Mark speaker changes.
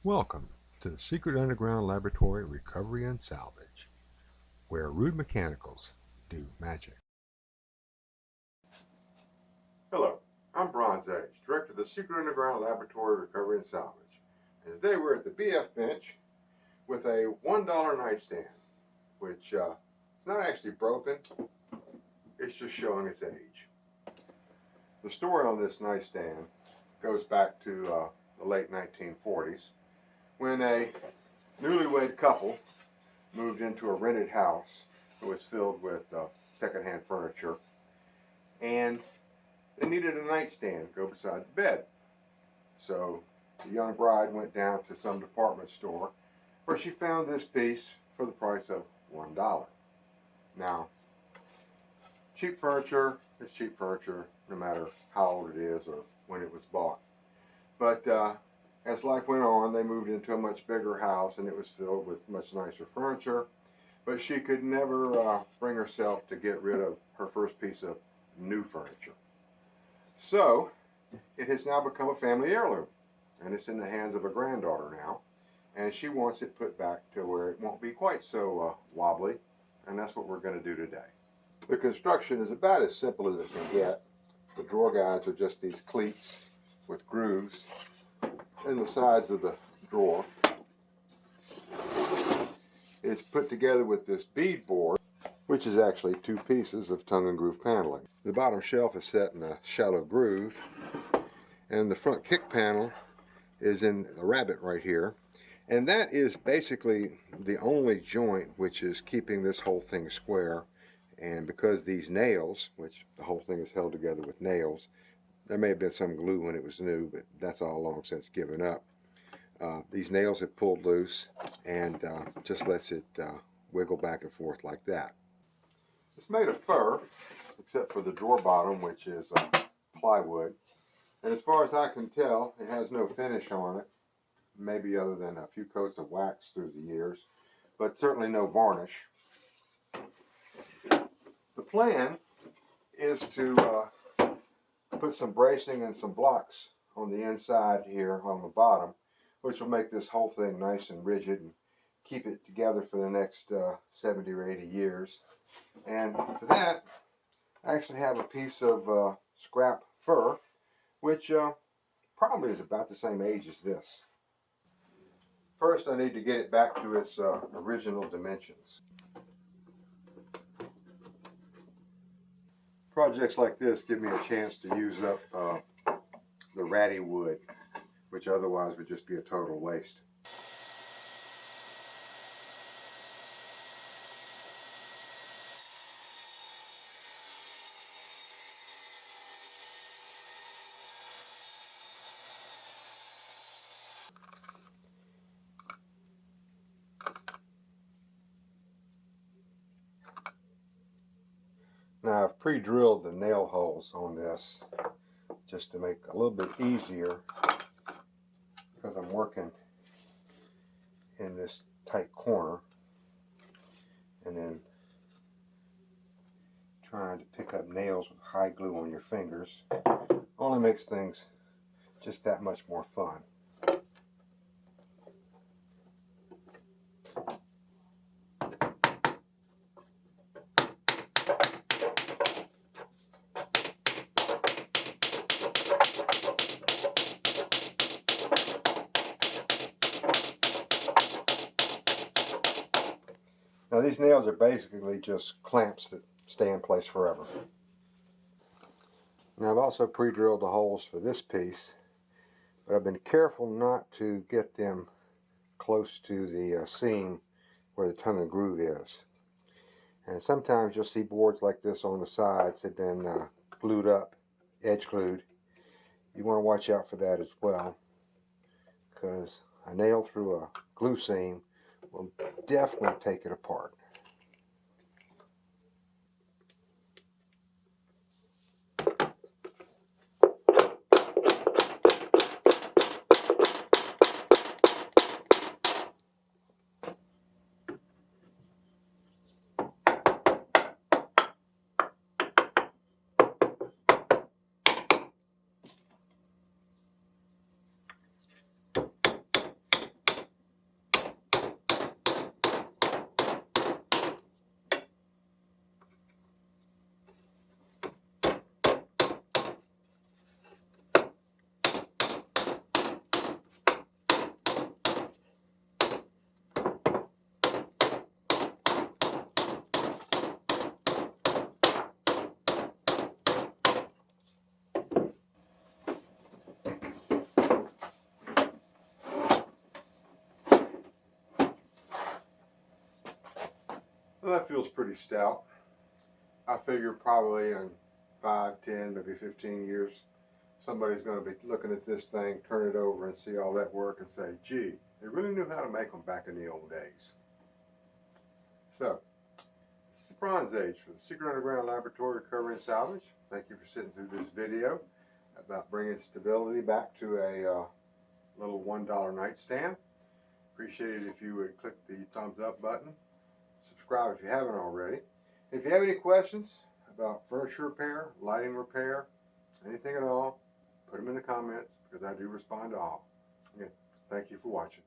Speaker 1: Welcome to the Secret Underground Laboratory Recovery and Salvage, where rude mechanicals do magic. Hello, I'm Bronze Age, Director of the Secret Underground Laboratory Recovery and Salvage. And today we're at the BF bench with a $1 nightstand, which is not actually broken, it's just showing its age. The story on this nightstand goes back to the late 1940s, when a newlywed couple moved into a rented house that was filled with secondhand furniture, and they needed a nightstand to go beside the bed. So the young bride went down to some department store where she found this piece for the price of $1. Now, cheap furniture is cheap furniture no matter how old it is or when it was bought. But as life went on, they moved into a much bigger house, and it was filled with much nicer furniture. But she could never bring herself to get rid of her first piece of new furniture. So it has now become a family heirloom, and it's in the hands of a granddaughter now. And she wants it put back to where it won't be quite so wobbly, and that's what we're going to do today. The construction is about as simple as it can get. The drawer guides are just these cleats with grooves in the sides of the drawer. It's put together with this bead board, which is actually two pieces of tongue and groove paneling. The bottom shelf is set in a shallow groove, and the front kick panel is in a rabbet right here. And that is basically the only joint which is keeping this whole thing square. And because these nails, which the whole thing is held together with nails, there may have been some glue when it was new, but that's all long since given up. These nails have pulled loose and just lets it wiggle back and forth like that. It's made of fur, except for the drawer bottom, which is plywood. And as far as I can tell, it has no finish on it, maybe other than a few coats of wax through the years, but certainly no varnish. The plan is to put some bracing and some blocks on the inside here on the bottom, which will make this whole thing nice and rigid and keep it together for the next 70 or 80 years. And for that, I actually have a piece of scrap fur, which probably is about the same age as this. First, I need to get it back to its original dimensions. Projects like this give me a chance to use up the ratty wood, which otherwise would just be a total waste. Now I've pre-drilled the nail holes on this just to make it a little bit easier, because I'm working in this tight corner and then trying to pick up nails with high glue on your fingers only makes things just that much more fun. Now these nails are basically just clamps that stay in place forever. Now I've also pre-drilled the holes for this piece, but I've been careful not to get them close to the seam where the tongue and groove is. And sometimes you'll see boards like this on the sides have been glued up, edge glued. You want to watch out for that as well, because a nail through a glue seam will definitely take it apart. Well, that feels pretty stout. I figure probably in 5, 10, maybe 15 years, somebody's going to be looking at this thing, turn it over and see all that work and say, gee, they really knew how to make them back in the old days. So, this is the Bronze Age for the Secret Underground Laboratory Recovery and Salvage. Thank you for sitting through this video about bringing stability back to a little $1 nightstand. Appreciate it if you would click the thumbs up button. Subscribe if you haven't already. If you have any questions about furniture repair, lighting repair, anything at all, put them in the comments because I do respond to all. Again, thank you for watching.